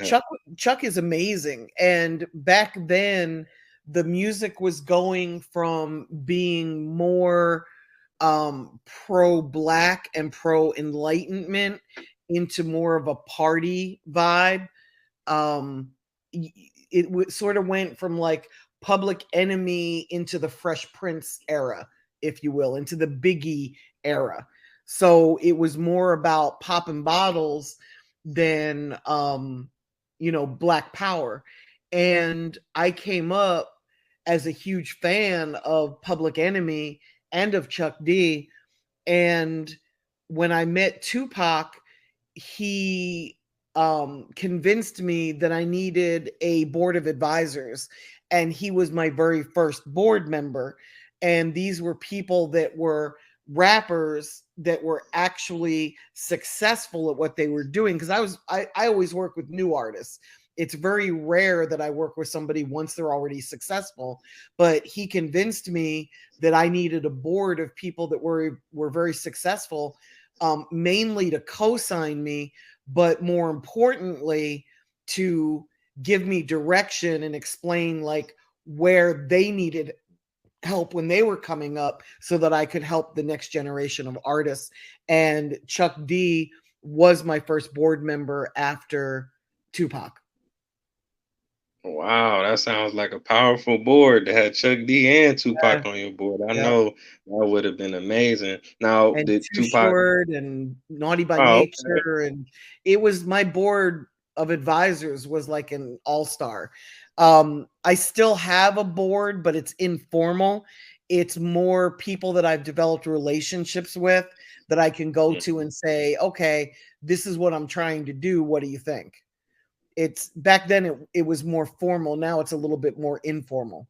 Chuck Chuck is amazing. And back then the music was going from being more pro black and pro enlightenment into more of a party vibe. um sort of went from like Public Enemy into the Fresh Prince era, if you will, into the Biggie era. So it was more about popping bottles than Black Power. And I came up as a huge fan of Public Enemy and of Chuck D. And when I met Tupac, he convinced me that I needed a board of advisors. And he was my very first board member. And these were people that were rappers that were actually successful at what they were doing. Because I always work with new artists. It's very rare that I work with somebody once they're already successful. But he convinced me that I needed a board of people that were very successful, mainly to co-sign me, but more importantly, to give me direction and explain like where they needed help when they were coming up so that I could help the next generation of artists. And Chuck D was my first board member after Tupac. Wow, that sounds like a powerful board to have Chuck D and Yeah, Tupac on your board. I yeah. know that would have been amazing. Now, And did Too Tupac? Short and Naughty by Oh, okay. Nature, and it was my board of advisors was like an all-star. I still have a board, but it's informal. It's more people that I've developed relationships with that I can go to and say, okay, this is what I'm trying to do. What do you think? It's back then it was more formal. Now it's a little bit more informal.